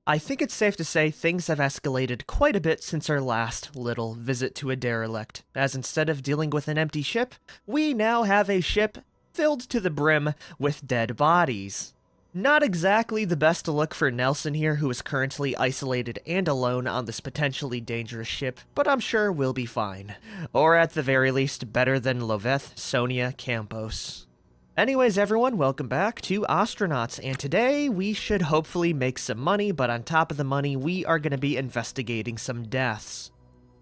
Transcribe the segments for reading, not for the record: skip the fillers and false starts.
I think it's safe to say things have escalated quite a bit since our last little visit to a derelict, as instead of dealing with an empty ship, we now have a ship filled to the brim with dead bodies. Not exactly the best look for Nelson here, who is currently isolated and alone on this potentially dangerous ship, but I'm sure we'll be fine. Or at the very least, better than Loveth, Sonia, Campos. Anyways, everyone, welcome back to Ostranauts, and today we should hopefully make some money, but on top of the money, we are going to be investigating some deaths.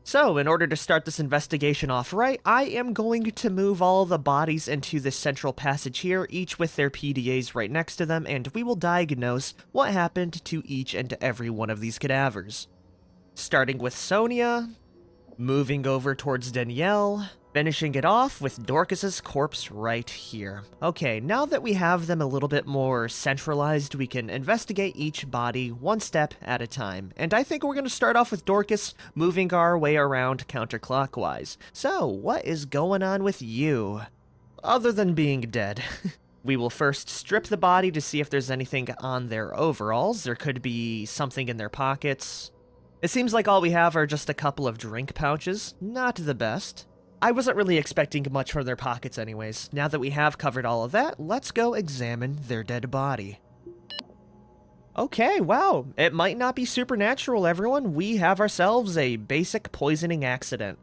So, in order to start this investigation off right, I am going to move all the bodies into this central passage here, each with their PDAs right next to them, and we will diagnose what happened to each and every one of these cadavers. Starting with Sonia, moving over towards Danielle, finishing it off with Dorcas's corpse right here. Okay, now that we have them a little bit more centralized, we can investigate each body one step at a time. And I think we're going to start off with Dorcas, moving our way around counterclockwise. So, what is going on with you? Other than being dead. We will first strip the body to see if there's anything on their overalls. There could be something in their pockets. It seems like all we have are just a couple of drink pouches. Not the best. I wasn't really expecting much from their pockets anyways. Now that we have covered all of that, let's go examine their dead body. Okay, wow. It might not be supernatural, everyone. We have ourselves a basic poisoning accident.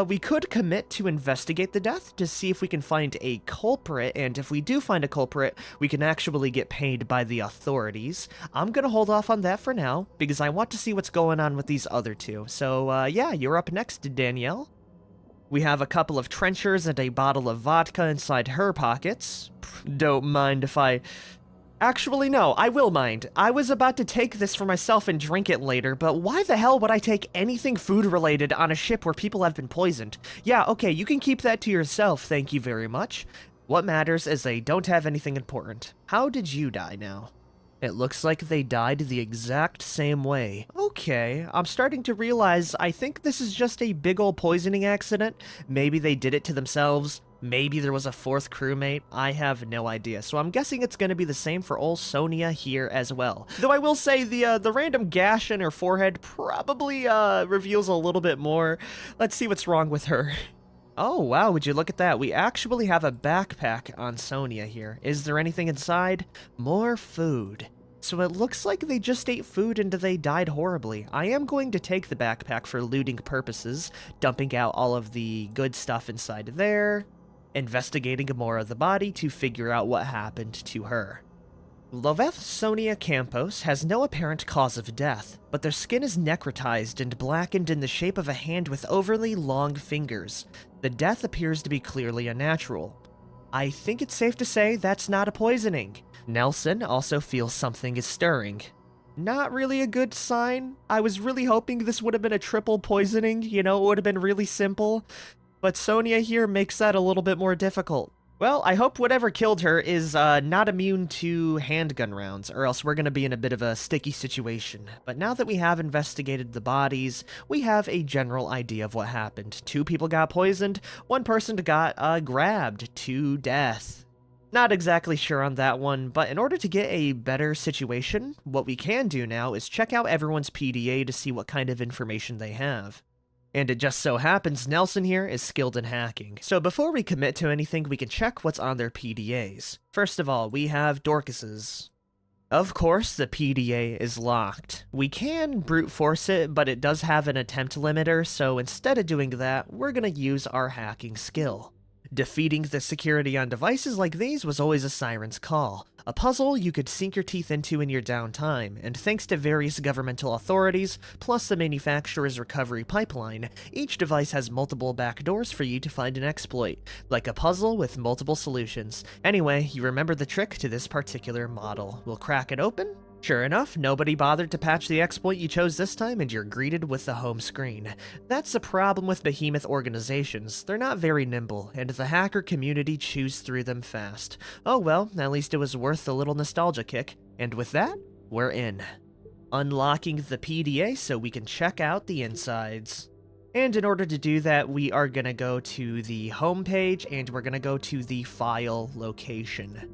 We could commit to investigate the death to see if we can find a culprit, and if we do find a culprit, we can actually get paid by the authorities. I'm gonna hold off on that for now, because I want to see what's going on with these other two. So, yeah, you're up next, Danielle. We have a couple of trenchers and a bottle of vodka inside her pockets. Don't mind if I... Actually, no, I will mind. I was about to take this for myself and drink it later, but why the hell would I take anything food-related on a ship where people have been poisoned? Yeah, okay, you can keep that to yourself, thank you very much. What matters is they don't have anything important. How did you die now? It looks like they died the exact same way. Okay, I'm starting to realize I think this is just a big ol' poisoning accident. Maybe they did it to themselves. Maybe there was a fourth crewmate. I have no idea. So I'm guessing it's going to be the same for old Sonia here as well. Though I will say the random gash in her forehead probably reveals a little bit more. Let's see what's wrong with her. Oh, wow, would you look at that? We actually have a backpack on Sonia here. Is there anything inside? More food. So it looks like they just ate food and they died horribly. I am going to take the backpack for looting purposes, dumping out all of the good stuff inside there, investigating more of the body to figure out what happened to her. Loveth Sonia Campos has no apparent cause of death, but their skin is necrotized and blackened in the shape of a hand with overly long fingers. The death appears to be clearly unnatural. I think it's safe to say that's not a poisoning. Nelson also feels something is stirring. Not really a good sign. I was really hoping this would have been a triple poisoning, you know, it would have been really simple. But Sonia here makes that a little bit more difficult. Well, I hope whatever killed her is not immune to handgun rounds, or else we're going to be in a bit of a sticky situation. But now that we have investigated the bodies, we have a general idea of what happened. 2 people got poisoned, 1 person got grabbed to death. Not exactly sure on that one, but in order to get a better situation, what we can do now is check out everyone's PDA to see what kind of information they have. And it just so happens Nelson here is skilled in hacking. So before we commit to anything, we can check what's on their PDAs. First of all, we have Dorcas's. Of course, the PDA is locked. We can brute force it, but it does have an attempt limiter, so instead of doing that, we're gonna use our hacking skill. Defeating the security on devices like these was always a siren's call, a puzzle you could sink your teeth into in your downtime, and thanks to various governmental authorities, plus the manufacturer's recovery pipeline, each device has multiple backdoors for you to find an exploit, like a puzzle with multiple solutions. Anyway, you remember the trick to this particular model. We'll crack it open. Sure enough, nobody bothered to patch the exploit you chose this time, and you're greeted with the home screen. That's the problem with behemoth organizations. They're not very nimble, and the hacker community chews through them fast. Oh well, at least it was worth the little nostalgia kick. And with that, we're in. Unlocking the PDA so we can check out the insides. And in order to do that, we are gonna go to the home page, and we're gonna go to the file location.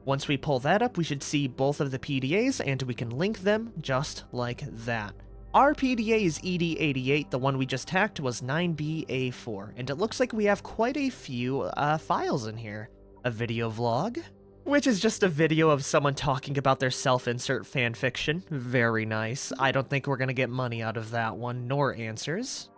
Once we pull that up, we should see both of the PDAs, and we can link them just like that. Our PDA is ED88, the one we just hacked was 9BA4, and it looks like we have quite a few files in here. A video vlog, which is just a video of someone talking about their self-insert fanfiction. Very nice. I don't think we're gonna get money out of that one, nor answers.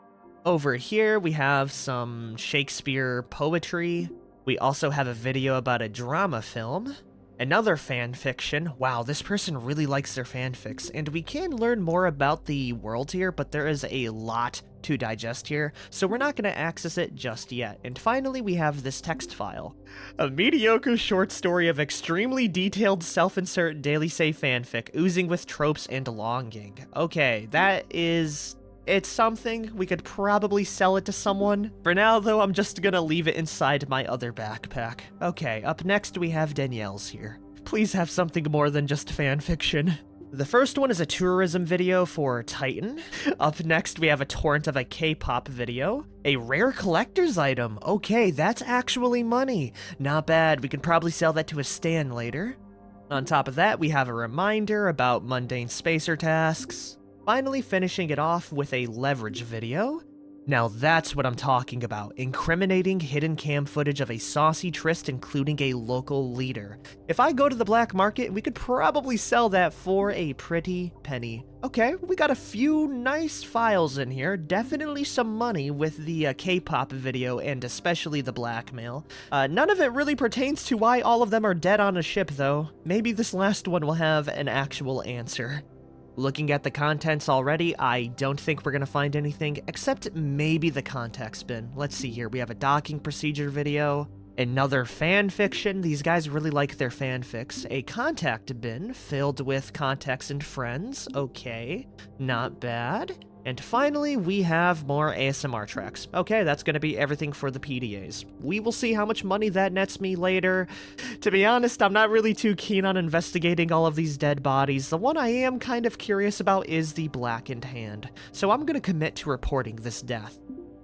Over here, we have some Shakespeare poetry. We also have a video about a drama film. Another fanfiction. Wow, this person really likes their fanfics, and we can learn more about the world here, but there is a lot to digest here, so we're not going to access it just yet. And finally, we have this text file. A mediocre short story of extremely detailed self-insert daily say fanfic, oozing with tropes and longing. Okay, it's something. We could probably sell it to someone. For now, though, I'm just gonna leave it inside my other backpack. Okay, up next we have Danielle's here. Please have something more than just fanfiction. The first one is a tourism video for Titan. Up next we have a torrent of a K-pop video. A rare collector's item. Okay, that's actually money. Not bad, we can probably sell that to a stan later. On top of that, we have a reminder about mundane spacer tasks. Finally finishing it off with a leverage video. Now that's what I'm talking about, incriminating hidden cam footage of a saucy tryst including a local leader. If I go to the black market, we could probably sell that for a pretty penny. Okay, we got a few nice files in here, definitely some money with the K-pop video and especially the blackmail. None of it really pertains to why all of them are dead on a ship though. Maybe this last one will have an actual answer. Looking at the contents already, I don't think we're gonna find anything, except maybe the context bin. Let's see here, we have a docking procedure video, another fanfiction, these guys really like their fanfics, a contact bin filled with contacts and friends, okay, not bad. And finally, we have more ASMR tracks. Okay, that's gonna be everything for the PDAs. We will see how much money that nets me later. To be honest, I'm not really too keen on investigating all of these dead bodies. The one I am kind of curious about is the blackened hand. So I'm gonna commit to reporting this death,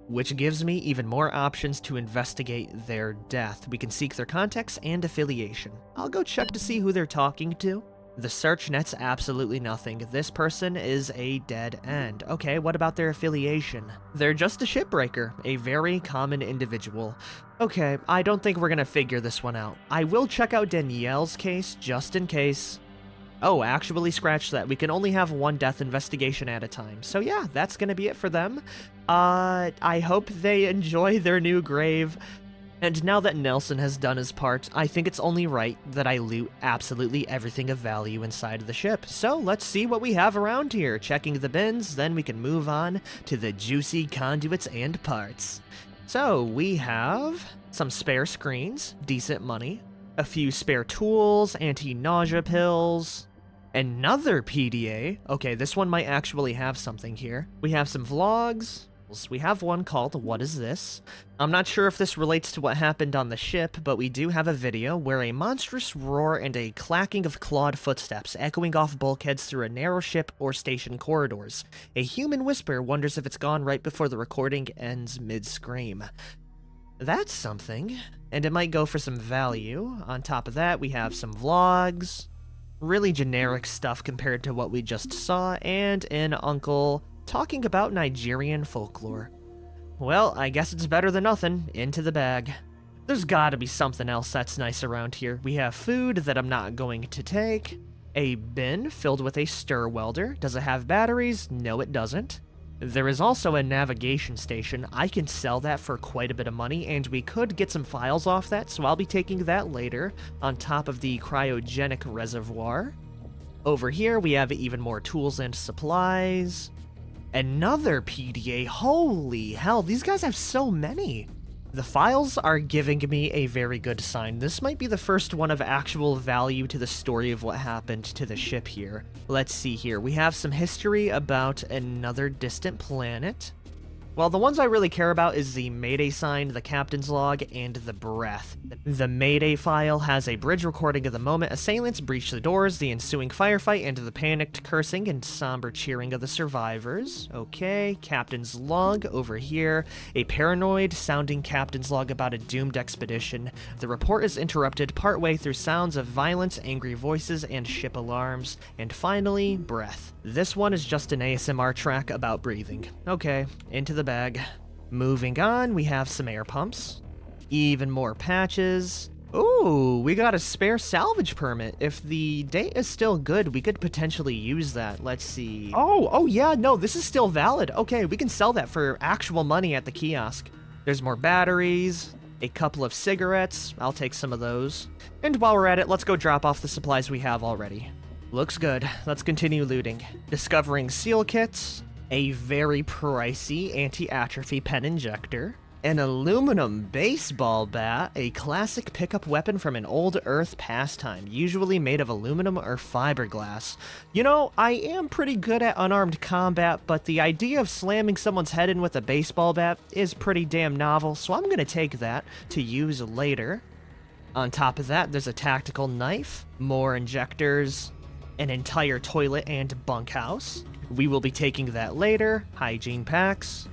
which gives me even more options to investigate their death. We can seek their context and affiliation. I'll go check to see who they're talking to. The search nets absolutely nothing. This person is a dead end. Okay, what about their affiliation? They're just a shipbreaker, a very common individual. Okay, I don't think we're gonna figure this one out. I will check out Danielle's case, just in case. Oh, actually scratch that. We can only have one death investigation at a time. So yeah, that's gonna be it for them. I hope they enjoy their new grave. And now that Nelson has done his part, I think it's only right that I loot absolutely everything of value inside the ship. So let's see what we have around here. Checking the bins, then we can move on to the juicy conduits and parts. So we have some spare screens, decent money, a few spare tools, anti-nausea pills, another PDA. Okay, this one might actually have something here. We have some vlogs. We have one called What Is This? I'm not sure if this relates to what happened on the ship, but we do have a video where a monstrous roar and a clacking of clawed footsteps echoing off bulkheads through a narrow ship or station corridors. A human whisper wonders if it's gone right before the recording ends mid-scream. That's something, and it might go for some value. On top of that, we have some vlogs, really generic stuff compared to what we just saw, and an uncle talking about Nigerian folklore. Well, I guess it's better than nothing. Into the bag. There's gotta be something else that's nice around here. We have food that I'm not going to take. A bin filled with a stir welder. Does it have batteries? No, it doesn't. There is also a navigation station. I can sell that for quite a bit of money, and we could get some files off that, so I'll be taking that later, on top of the cryogenic reservoir. Over here, we have even more tools and supplies. Another PDA, holy hell, these guys have so many. The files are giving me a very good sign. This might be the first one of actual value to the story of what happened to the ship here. Let's see here, we have some history about another distant planet. Well, the ones I really care about is the Mayday sign, the captain's log, and the breath. The Mayday file has a bridge recording of the moment assailants breached the doors, the ensuing firefight, and the panicked cursing and somber cheering of the survivors. Okay, captain's log over here. A paranoid-sounding captain's log about a doomed expedition. The report is interrupted partway through sounds of violence, angry voices, and ship alarms. And finally, breath. This one is just an ASMR track about breathing. Okay, into the bag. Moving on, we have some air pumps. Even more patches. Ooh, we got a spare salvage permit. If the date is still good, we could potentially use that. Let's see. Oh yeah, no, this is still valid. Okay, we can sell that for actual money at the kiosk. There's more batteries, a couple of cigarettes. I'll take some of those. And while we're at it, let's go drop off the supplies we have already. Looks good. Let's continue looting. Discovering seal kits, a very pricey anti-atrophy pen injector, an aluminum baseball bat, a classic pickup weapon from an old Earth pastime, usually made of aluminum or fiberglass. You know, I am pretty good at unarmed combat, but the idea of slamming someone's head in with a baseball bat is pretty damn novel, so I'm gonna take that to use later. On top of that, there's a tactical knife, more injectors, an entire toilet and bunkhouse. We will be taking that later. Hygiene packs,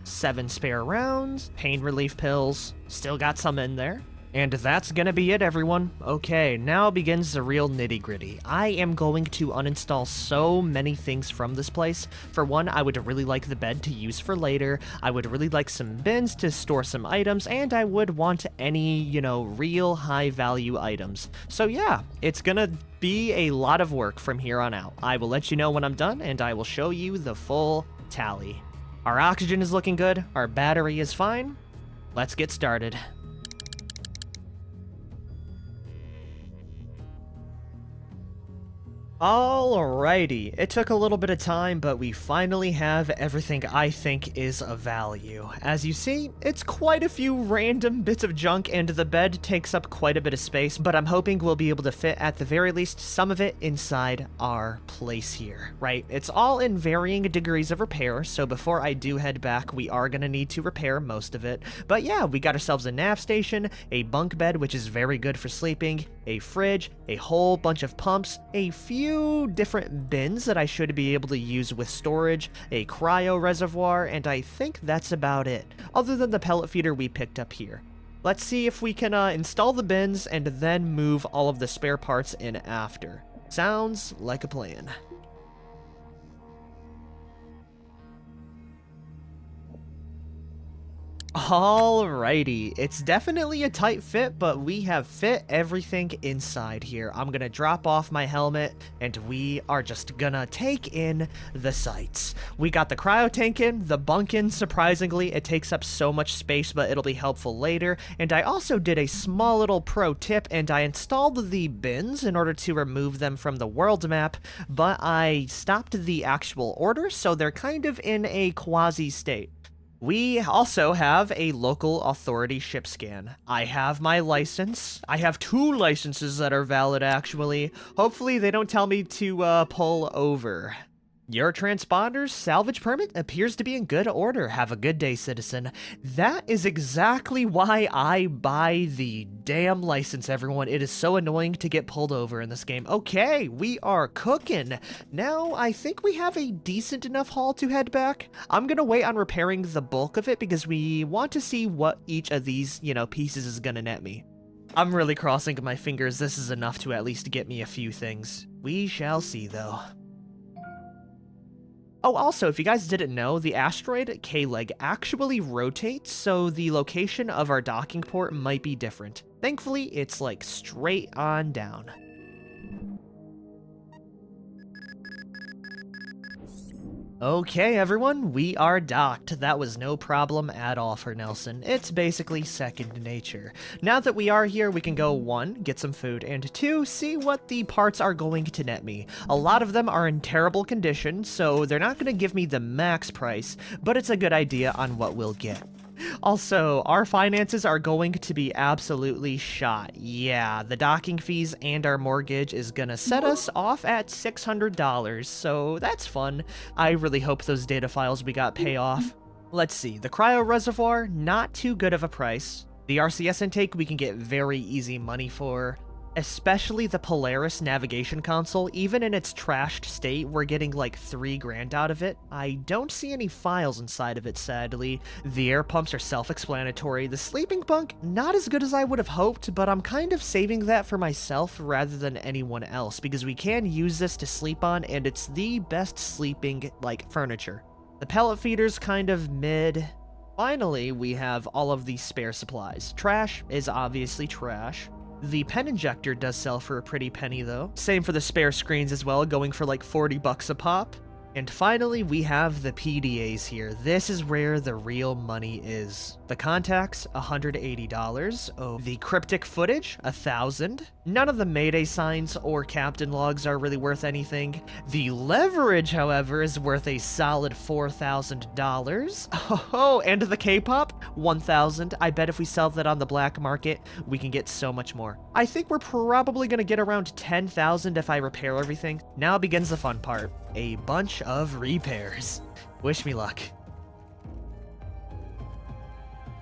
7 spare rounds, pain relief pills, still got some in there. And that's gonna be it, everyone. Okay, now begins the real nitty-gritty. I am going to uninstall so many things from this place. For one, I would really like the bed to use for later, I would really like some bins to store some items, and I would want any, real high-value items. So yeah, it's gonna be a lot of work from here on out. I will let you know when I'm done, and I will show you the full tally. Our oxygen is looking good, our battery is fine. Let's get started. Alrighty, it took a little bit of time, but we finally have everything I think is of value. As you see, it's quite a few random bits of junk, and the bed takes up quite a bit of space, but I'm hoping we'll be able to fit at the very least some of it inside our place here, right? It's all in varying degrees of repair, so before I do head back, we are gonna need to repair most of it. But yeah, we got ourselves a nav station, a bunk bed, which is very good for sleeping, a fridge, a whole bunch of pumps, a few different bins that I should be able to use with storage, a cryo reservoir, and I think that's about it, other than the pellet feeder we picked up here. Let's see if we can install the bins and then move all of the spare parts in after. Sounds like a plan. Alrighty, it's definitely a tight fit, but we have fit everything inside here. I'm gonna drop off my helmet, and we are just gonna take in the sights. We got the cryo tank in, the bunk in, surprisingly. It takes up so much space, but it'll be helpful later. And I also did a small little pro tip, and I installed the bins in order to remove them from the world map, but I stopped the actual order, so they're kind of in a quasi state. We also have a local authority ship scan. I have my license. I have 2 licenses that are valid, actually. Hopefully they don't tell me to pull over. Your transponder's salvage permit appears to be in good order. Have a good day, citizen. That is exactly why I buy the damn license, everyone. It is so annoying to get pulled over in this game. Okay, we are cooking. Now, I think we have a decent enough haul to head back. I'm gonna wait on repairing the bulk of it because we want to see what each of these, pieces is gonna net me. I'm really crossing my fingers this is enough to at least get me a few things. We shall see, though. Oh, also, if you guys didn't know, the asteroid K-Leg actually rotates, so the location of our docking port might be different. Thankfully, it's like straight on down. Okay, everyone, we are docked. That was no problem at all for Nelson. It's basically second nature. Now that we are here, we can go 1, get some food, and 2, see what the parts are going to net me. A lot of them are in terrible condition, so they're not going to give me the max price, but it's a good idea on what we'll get. Also, our finances are going to be absolutely shot. Yeah, the docking fees and our mortgage is gonna set us off at $600, so that's fun. I really hope those data files we got pay off. Let's see, the cryo reservoir, not too good of a price. The RCS intake we can get very easy money for. Especially the Polaris navigation console, even in its trashed state, we're getting like 3 grand out of it. I don't see any files inside of it, sadly. The air pumps are self-explanatory. The sleeping bunk, not as good as I would have hoped, but I'm kind of saving that for myself rather than anyone else, because we can use this to sleep on, and it's the best sleeping, like, furniture. The pellet feeder's kind of mid. Finally, we have all of these spare supplies. Trash is obviously trash. The pen injector does sell for a pretty penny though. Same for the spare screens as well, going for like 40 bucks a pop. And finally, we have the PDAs here. This is where the real money is. The contacts, $180. Oh, the cryptic footage, $1,000. None of the Mayday signs or captain logs are really worth anything. The leverage, however, is worth a solid $4,000. Oh, and the K-pop, $1,000. I bet if we sell that on the black market, we can get so much more. I think we're probably gonna get around $10,000 if I repair everything. Now begins the fun part. A bunch of repairs. Wish me luck.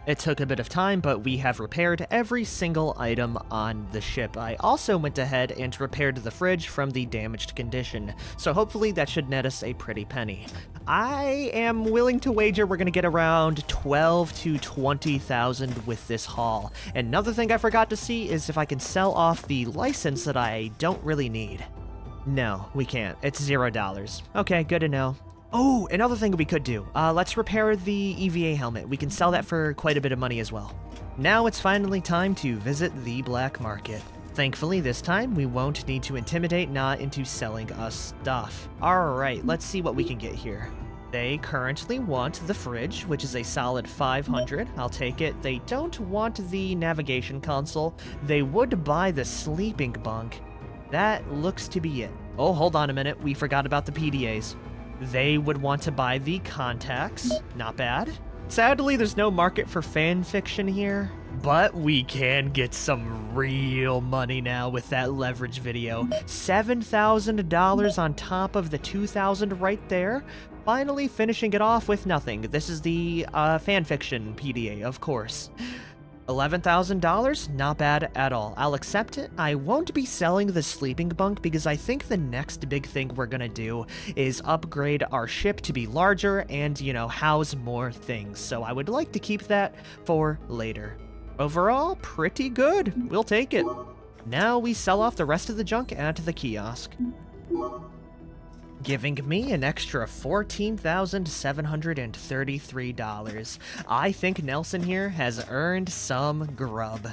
It took a bit of time, but we have repaired every single item on the ship. I also went ahead and repaired the fridge from the damaged condition, so hopefully that should net us a pretty penny. I am willing to wager we're going to get around 12 to 20,000 with this haul. Another thing I forgot to see is if I can sell off the license that I don't really need. No, we can't. It's $0. Okay, good to know. Oh, another thing we could do. Let's repair the EVA helmet. We can sell that for quite a bit of money as well. Now it's finally time to visit the black market. Thankfully, this time, we won't need to intimidate Na into selling us stuff. Alright, let's see what we can get here. They currently want the fridge, which is a solid 500. I'll take it. They don't want the navigation console. They would buy the sleeping bunk. That looks to be it. Oh, hold on a minute. We forgot about the PDAs. They would want to buy the contacts. Not bad. Sadly, there's no market for fan fiction here, but we can get some real money now with that leverage video. $7,000 on top of the $2,000 right there. Finally finishing it off with nothing. This is the fan fiction PDA, of course. $11,000? Not bad at all. I'll accept it. I won't be selling the sleeping bunk because I think the next big thing we're gonna do is upgrade our ship to be larger and, you know, house more things. So I would like to keep that for later. Overall, pretty good. We'll take it. Now we sell off the rest of the junk at the kiosk, giving me an extra $14,733. I think Nelson here has earned some grub.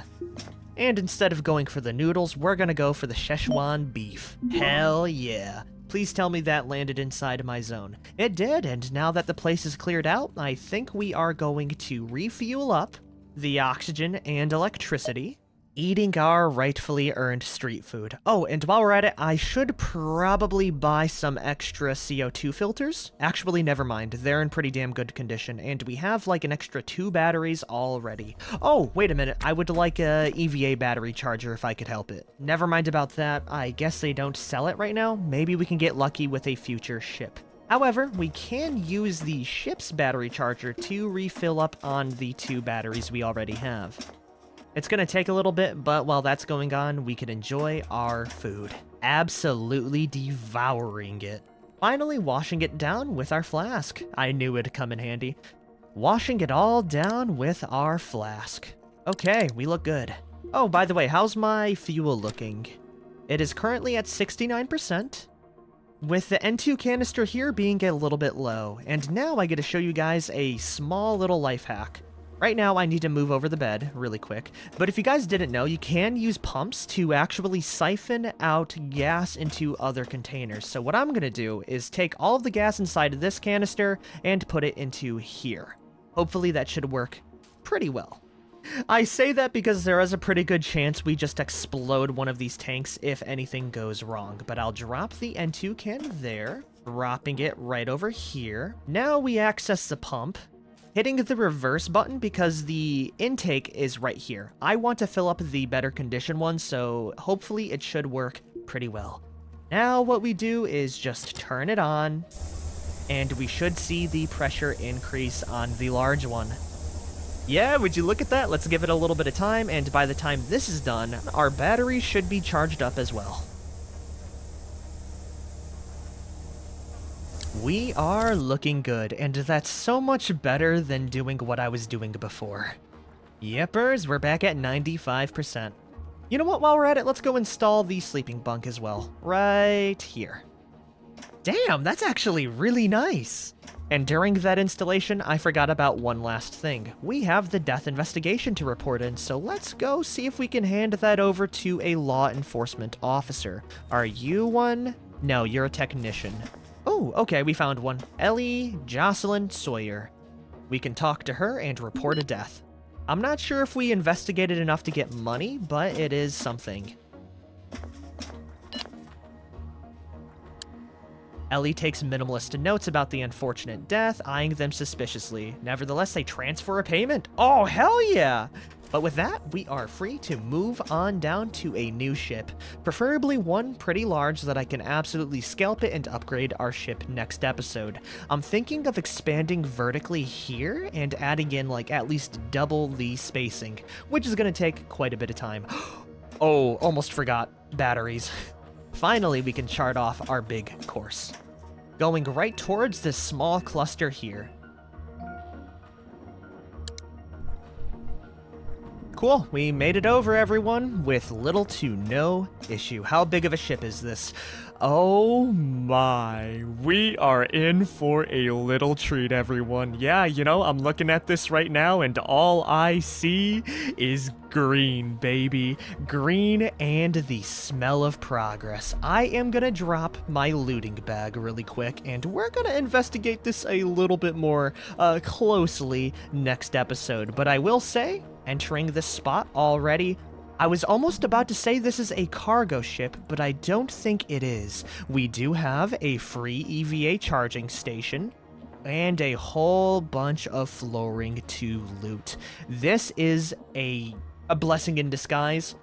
And instead of going for the noodles, we're gonna go for the Szechuan beef. Hell yeah. Please tell me that landed inside my zone. It did, and now that the place is cleared out, I think we are going to refuel up the oxygen and electricity, eating our rightfully earned street food. Oh, and while we're at it, I should probably buy some extra CO2 filters. Actually, never mind. They're in pretty damn good condition, and we have like an extra 2 batteries already. Oh, wait a minute. I would like a EVA battery charger if I could help it. Never mind about that. I guess they don't sell it right now. Maybe we can get lucky with a future ship. However, we can use the ship's battery charger to refill up on the 2 batteries we already have. It's gonna take a little bit, but while that's going on, we can enjoy our food. Absolutely devouring it. Finally washing it down with our flask. I knew it'd come in handy. Washing it all down with our flask. Okay, we look good. Oh, by the way, how's my fuel looking? It is currently at 69%, with the N2 canister here being a little bit low. And now I get to show you guys a small little life hack. Right now, I need to move over the bed really quick, but if you guys didn't know, you can use pumps to actually siphon out gas into other containers. So what I'm going to do is take all of the gas inside of this canister and put it into here. Hopefully that should work pretty well. I say that because there is a pretty good chance we just explode one of these tanks if anything goes wrong, but I'll drop the N2 can there, dropping it right over here. Now we access the pump, hitting the reverse button because the intake is right here. I want to fill up the better condition one, so hopefully it should work pretty well. Now what we do is just turn it on, and we should see the pressure increase on the large one. Yeah, would you look at that? Let's give it a little bit of time, and by the time this is done, our batteries should be charged up as well. We are looking good, and that's so much better than doing what I was doing before. Yepers, we're back at 95%. You know what, while we're at it, let's go install the sleeping bunk as well. Right here. Damn, that's actually really nice! And during that installation, I forgot about one last thing. We have the death investigation to report in, so let's go see if we can hand that over to a law enforcement officer. Are you one? No, you're a technician. Oh, okay, we found one. Ellie Jocelyn Sawyer. We can talk to her and report a death. I'm not sure if we investigated enough to get money, but it is something. Ellie takes minimalist notes about the unfortunate death, eyeing them suspiciously. Nevertheless, they transfer a payment. Oh, hell yeah! But with that, we are free to move on down to a new ship, preferably one pretty large so that I can absolutely scalp it and upgrade our ship next episode. I'm thinking of expanding vertically here and adding in like at least double the spacing, which is going to take quite a bit of time. Oh, almost forgot. Batteries. Finally, we can chart off our big course. Going right towards this small cluster here. Cool, we made it over, everyone, with little to no issue. How big of a ship is this? Oh my, we are in for a little treat, everyone. Yeah, you know, I'm looking at this right now and all I see is green, baby. Green and the smell of progress. I am gonna drop my looting bag really quick and we're gonna investigate this a little bit more closely next episode. But I will say, entering this spot already, I was almost about to say this is a cargo ship, but I don't think it is. We do have a free EVA charging station and a whole bunch of flooring to loot. This is a blessing in disguise,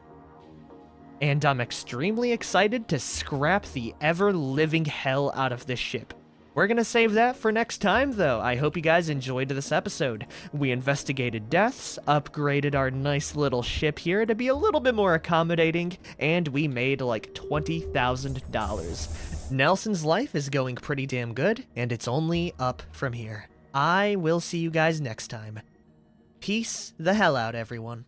and I'm extremely excited to scrap the ever-living hell out of this ship. We're gonna save that for next time, though. I hope you guys enjoyed this episode. We investigated deaths, upgraded our nice little ship here to be a little bit more accommodating, and we made like $20,000. Nelson's life is going pretty damn good, and it's only up from here. I will see you guys next time. Peace the hell out, everyone.